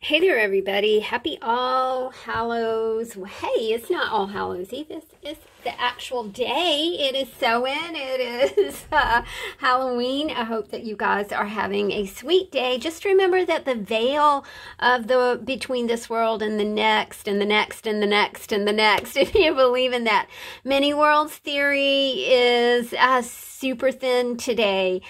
Hey there, everybody. Happy All Hallows. Well, hey, it's not All Hallows Eve. This is the actual day. It is sewing. It is Halloween. I hope that you guys are having a sweet day. Just remember that the veil of the between this world and the next and the next and the next and the next, if you believe in that many worlds theory, is super thin today.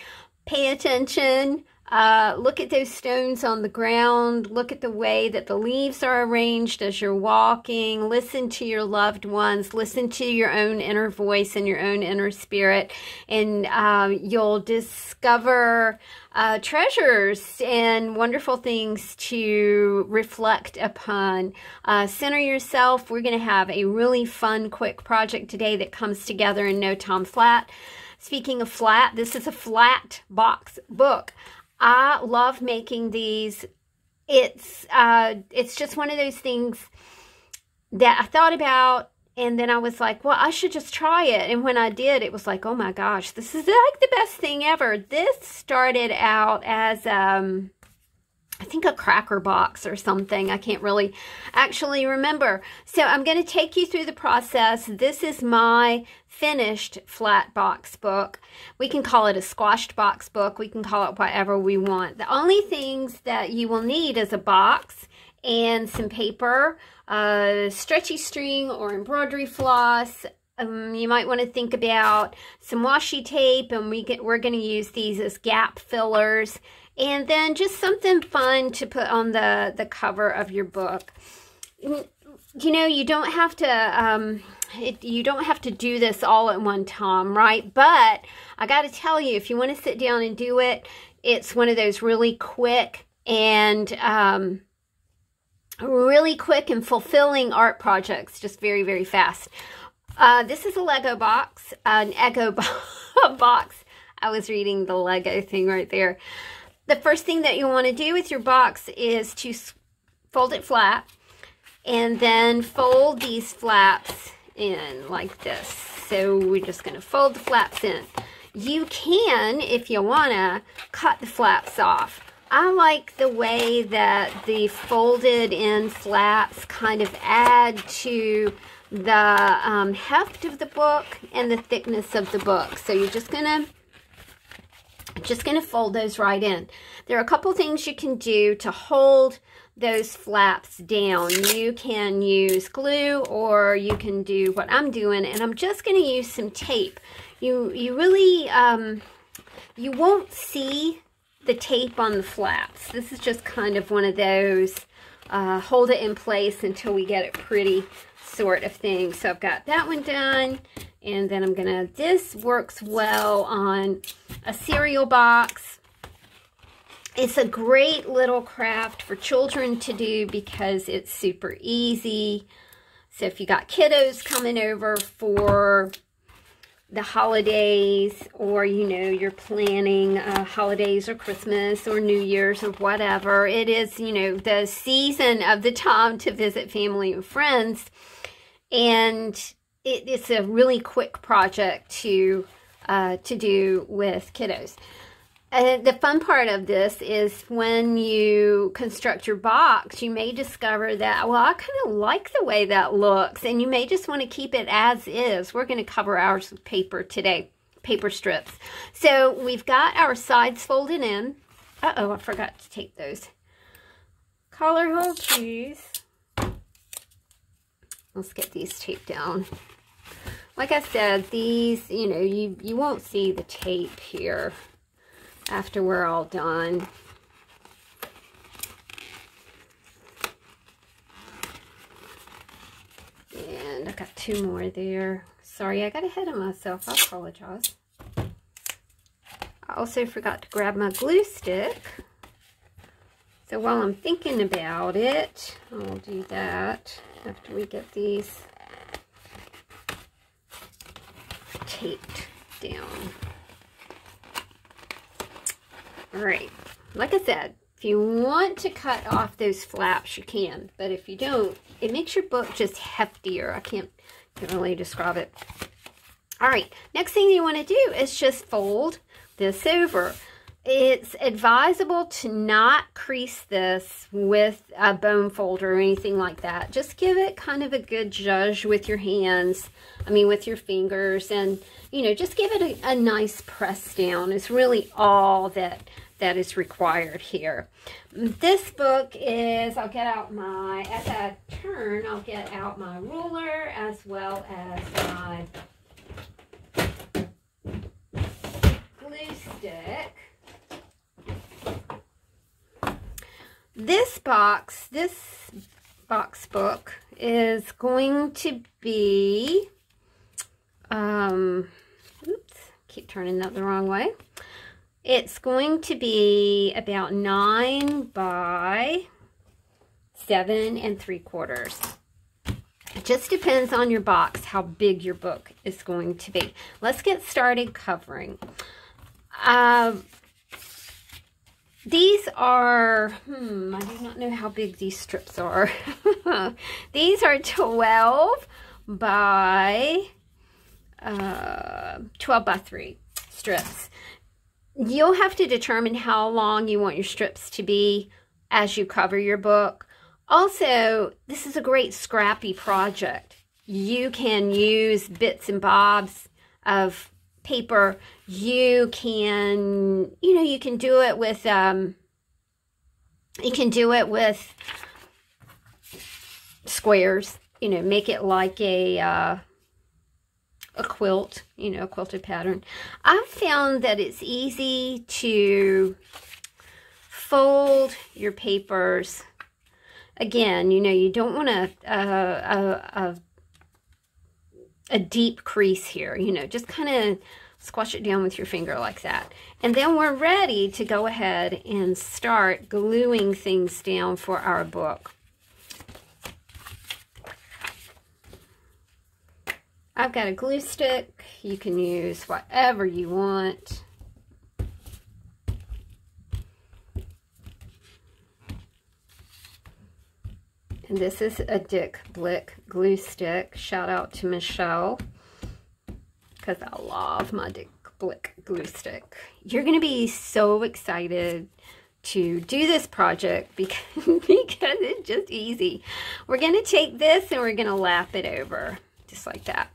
Pay attention. Look at those stones on the ground. Look at the way that the leaves are arranged as you're walking. Listen to your loved ones. Listen to your own inner voice and your own inner spirit. And you'll discover treasures and wonderful things to reflect upon. Center yourself. We're going to have a really fun, quick project today that comes together in no time flat. Speaking of flat, this is a flat box book. I love making these. It's just one of those things that I thought about, and then I was like, well, I should just try it. And when I did, it was like, oh my gosh, this is like the best thing ever. This started out as I think a cracker box or something. I can't really actually remember. So I'm going to take you through the process. This is my finished flat box book. We can call it a squashed box book. We can call it whatever we want. The only things that you will need is a box and some paper, stretchy string or embroidery floss. You might want to think about some washi tape, and we're going to use these as gap fillers. And then just something fun to put on the cover of your book. You know, you don't have to you don't have to do this all at one time, right? But I got to tell you, if you want to sit down and do it, it's one of those really quick and fulfilling art projects, just very, very fast. This is a Lego box, an Eggo box. I was reading the Lego thing right there. The first thing that you want to do with your box is to fold it flat and then fold these flaps in like this. So we're just going to fold the flaps in. You can, if you want to, cut the flaps off. I like the way that the folded in flaps kind of add to the heft of the book and the thickness of the book. So you're just going to fold those right in. There are a couple things you can do to hold those flaps down. You can use glue, or you can do what I'm doing, and I'm just going to use some tape. You really, you won't see the tape on the flaps. This is just kind of one of those hold it in place until we get it pretty sort of thing. So I've got that one done. And then I'm gonna, this works well on a cereal box. It's a great little craft for children to do because it's super easy. So if you got kiddos coming over for the holidays, or you know, you're planning holidays or Christmas or New Year's or whatever, it is, you know, the season of the time to visit family and friends. And it's a really quick project to do with kiddos. The fun part of this is when you construct your box, you may discover that, well, I kind of like the way that looks, and you may just want to keep it as is. We're going to cover ours with paper today, paper strips. So we've got our sides folded in. Uh-oh, I forgot to take those collar hole keys. Let's get these taped down. Like I said, these, you know, you won't see the tape here after we're all done. And I got two more there. Sorry, I got ahead of myself. I apologize. I also forgot to grab my glue stick. So while I'm thinking about it, I'll do that after we get these taped down. All right, like I said, if you want to cut off those flaps, you can, but if you don't, it makes your book just heftier. I can't really describe it. All right, next thing you want to do is just fold this over. It's advisable to not crease this with a bone folder or anything like that. Just give it kind of a good zhuzh with your hands, with your fingers, and, just give it a nice press down is really all that is required here. This book is, I'll get out as I turn, I'll get out my ruler as well as my glue stick. This box book is going to be, oops, keep turning that the wrong way. It's going to be about 9 by 7 3/4. It just depends on your box how big your book is going to be. Let's get started covering. These are, I do not know how big these strips are. These are 12 by 3 strips. You'll have to determine how long you want your strips to be as you cover your book. Also, this is a great scrappy project. You can use bits and bobs of paper. You can, you can do it with, squares, make it like a quilt, a quilted pattern. I've found that it's easy to fold your papers. Again, you don't want a deep crease here, just kind of squash it down with your finger like that. And then we're ready to go ahead and start gluing things down for our book. I've got a glue stick. You can use whatever you want. And this is a Dick Blick glue stick. Shout out to Michelle, because I love my Dick Blick glue stick. You're going to be so excited to do this project because it's just easy. We're going to take this and we're going to lap it over just like that.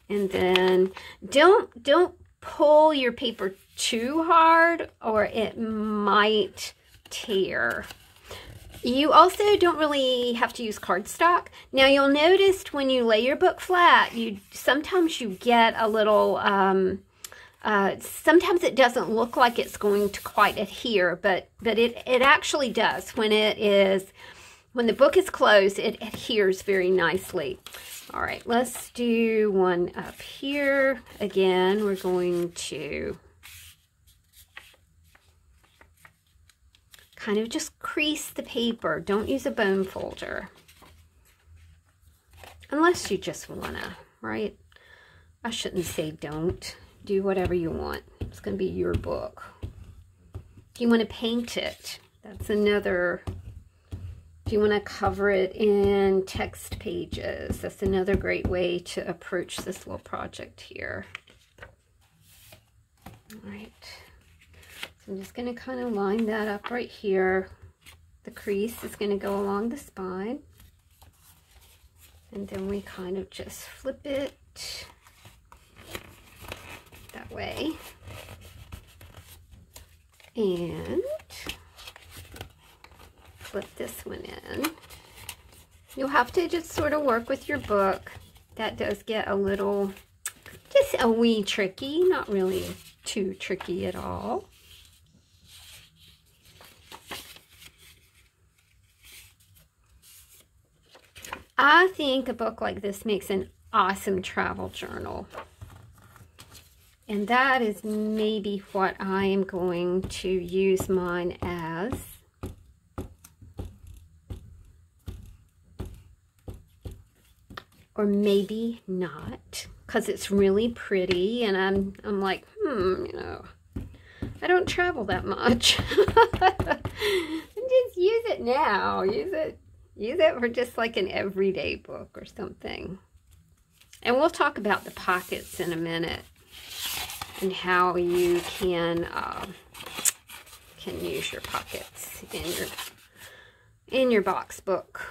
And then don't pull your paper too hard or it might tear. You also don't really have to use cardstock. Now you'll notice when you lay your book flat, sometimes you get a little, sometimes it doesn't look like it's going to quite adhere, but it actually does. When the book is closed, it adheres very nicely. All right, let's do one up here. Again, we're going to kind of just crease the paper. Don't use a bone folder. Unless you just wanna, right? I shouldn't say don't. Do whatever you want. It's gonna be your book. If you wanna paint it, that's another. If you wanna cover it in text pages, that's another great way to approach this little project here. All right. I'm just going to kind of line that up right here. The crease is going to go along the spine. And then we kind of just flip it that way. And flip this one in. You'll have to just sort of work with your book. That does get a little, just a wee tricky, not really too tricky at all. I think a book like this makes an awesome travel journal. And that is maybe what I am going to use mine as. Or maybe not, because it's really pretty and I'm like, I don't travel that much. Just use it now. Use it for just like an everyday book or something. And we'll talk about the pockets in a minute and how you can can use your pockets in your box book.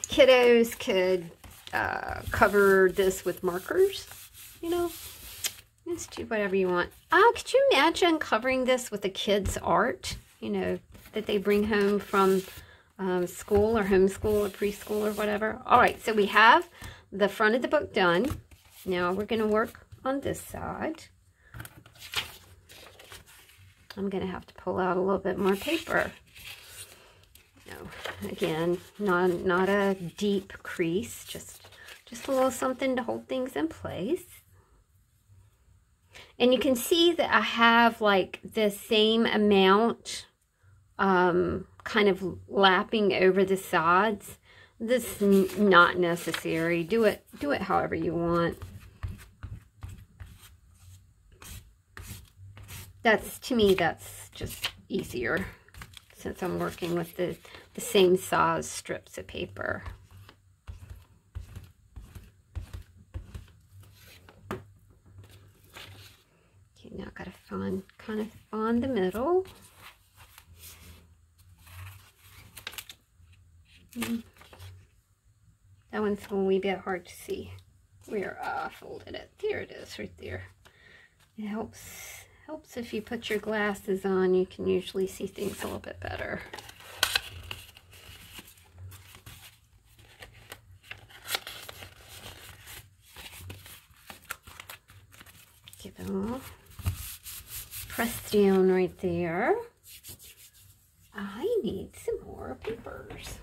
Kiddos could cover this with markers, you know. Just do whatever you want. Could you imagine covering this with a kid's art, you know, that they bring home from school or homeschool or preschool or whatever? All right, so we have the front of the book done. Now we're going to work on this side. I'm going to have to pull out a little bit more paper. No, again, not a deep crease, just a little something to hold things in place. And you can see that I have like the same amount kind of lapping over the sides. This is not necessary. Do it however you want. To me, that's just easier since I'm working with the same size strips of paper. Okay, now I've got to kind of find the middle. That one's a wee bit hard to see where I folded it. There it is, right there. It helps if you put your glasses on. You can usually see things a little bit better. Give it a little press down right there. I need some more papers.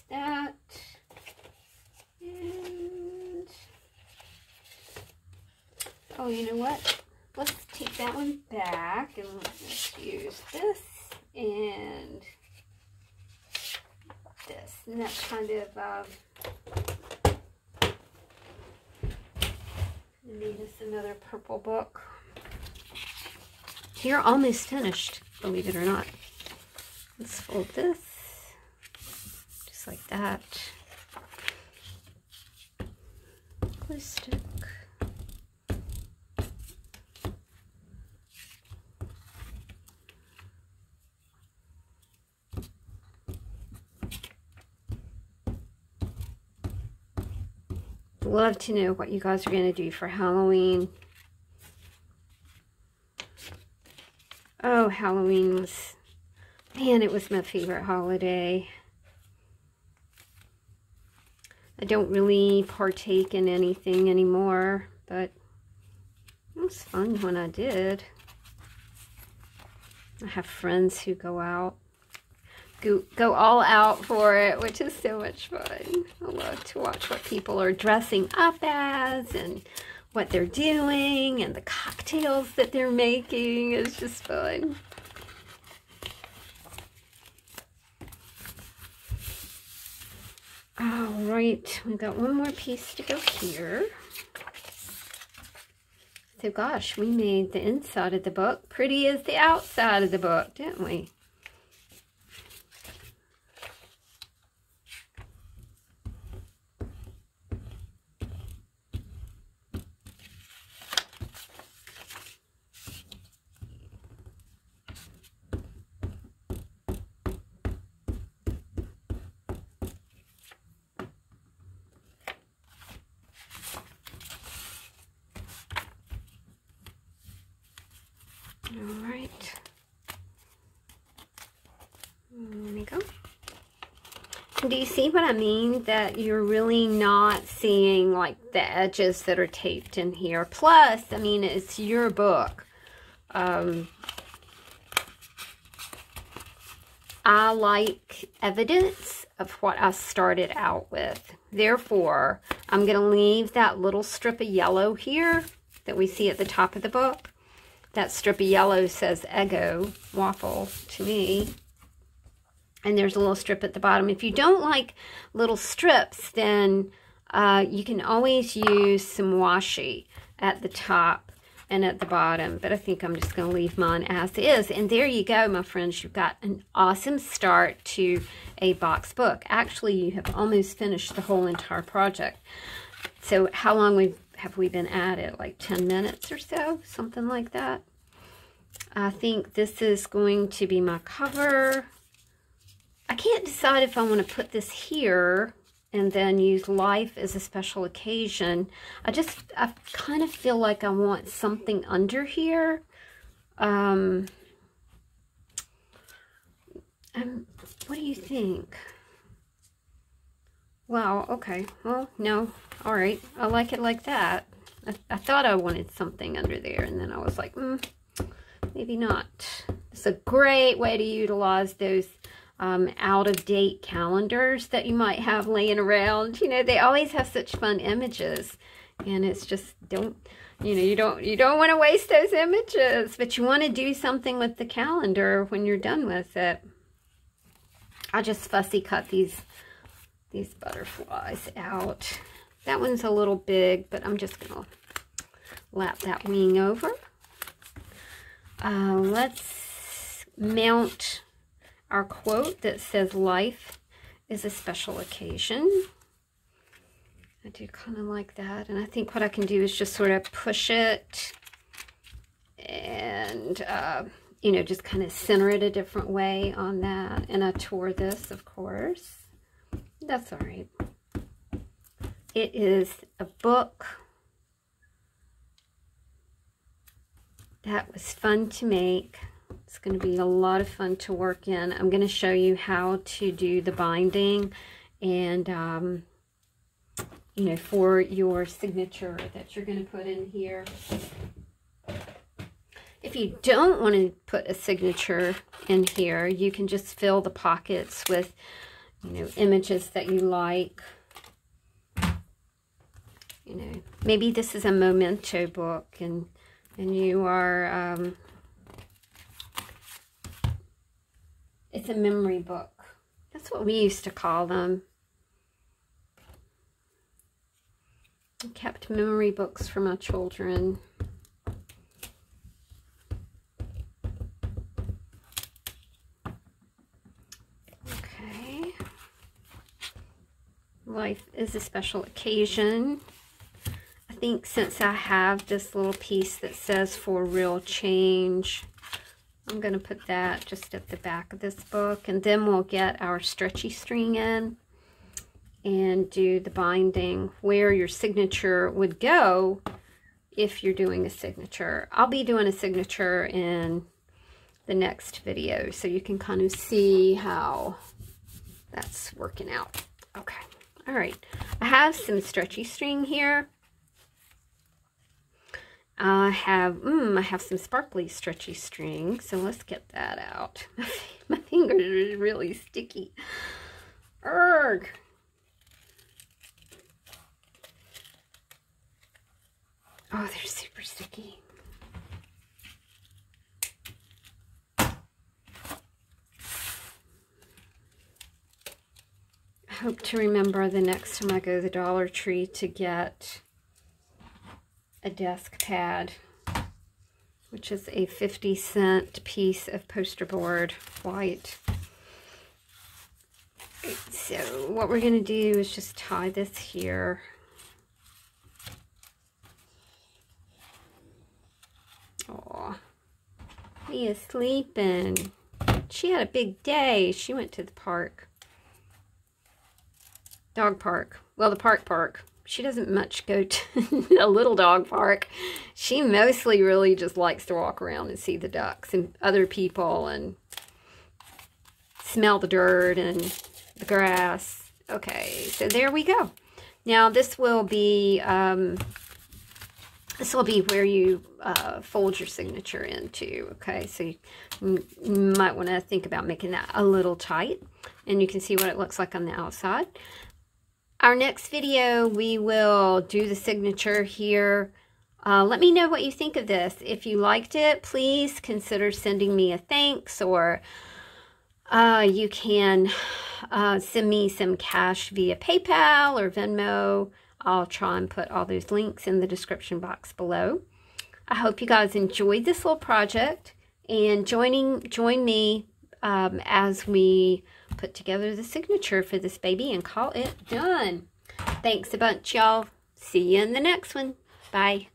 That, and oh, you know what, let's take that one back and let's use this and this, and that's kind of need us another purple book. You're almost finished, believe it or not. Let's fold this like that. Glue stick. Love to know what you guys are going to do for Halloween. Oh, Halloween was, man, it was my favorite holiday. I don't really partake in anything anymore, but it was fun when I did. I have friends who go all out for it, which is so much fun. I love to watch what people are dressing up as and what they're doing and the cocktails that they're making. It's just fun. All right, we've got one more piece to go here. So gosh, we made the inside of the book pretty as the outside of the book, didn't we? All right, there we go. Do you see what I mean? That you're really not seeing like the edges that are taped in here. Plus, I mean, it's your book. I like evidence of what I started out with. Therefore, I'm going to leave that little strip of yellow here that we see at the top of the book. That strip of yellow says Eggo Waffle to me. And there's a little strip at the bottom. If you don't like little strips, then you can always use some washi at the top. and at the bottom, but I think I'm just going to leave mine as is. And there you go, my friends. You've got an awesome start to a box book. Actually, you have almost finished the whole entire project. So how long have we been at it? Like 10 minutes or so? Something like that. I think this is going to be my cover. I can't decide if I want to put this here and then use life as a special occasion. I kind of feel like I want something under here. What do you think? Wow, okay. Well, no. All right. I like it like that. I thought I wanted something under there, and then I was like, maybe not. It's a great way to utilize those out-of-date calendars that you might have laying around. You know, they always have such fun images, and it's just you don't want to waste those images, but you want to do something with the calendar when you're done with it. I just fussy cut these butterflies out. That one's a little big, but I'm just gonna lap that wing over. Let's mount our quote that says life is a special occasion. I do kind of like that, and I think what I can do is just sort of push it and you know, just kind of center it a different way on that. And I tore this, of course. That's all right. It is a book that was fun to make. It's going to be a lot of fun to work in. I'm going to show you how to do the binding and, you know, for your signature that you're going to put in here. If you don't want to put a signature in here, you can just fill the pockets with, you know, images that you like. You know, maybe this is a memento book, and you are, it's a memory book. That's what we used to call them. I kept memory books for my children. Okay. Life is a special occasion. I think since I have this little piece that says for real change, I'm going to put that just at the back of this book, and then we'll get our stretchy string in and do the binding where your signature would go if you're doing a signature. I'll be doing a signature in the next video, so you can kind of see how that's working out. Okay. All right. I have some stretchy string here. I have some sparkly stretchy string, so let's get that out. My fingers are really sticky. Urgh. Oh, they're super sticky. I hope to remember the next time I go to the Dollar Tree to get a desk pad, which is a 50-cent piece of poster board, white. So what we're going to do is just tie this here. Oh, Leah's sleeping. She had a big day. She went to the park. Dog park. Well, the park. She doesn't much go to a little dog park. She mostly really just likes to walk around and see the ducks and other people and smell the dirt and the grass. Okay, so there we go. Now this will be where you fold your signature into. Okay, so you might want to think about making that a little tight, and you can see what it looks like on the outside. Our next video, we will do the signature here. Let me know what you think of this. If you liked it, please consider sending me a thanks, or you can send me some cash via PayPal or Venmo. I'll try and put all those links in the description box below. I hope you guys enjoyed this little project and join me as we put together the signature for this baby and call it done. Thanks a bunch, y'all. See you in the next one. Bye.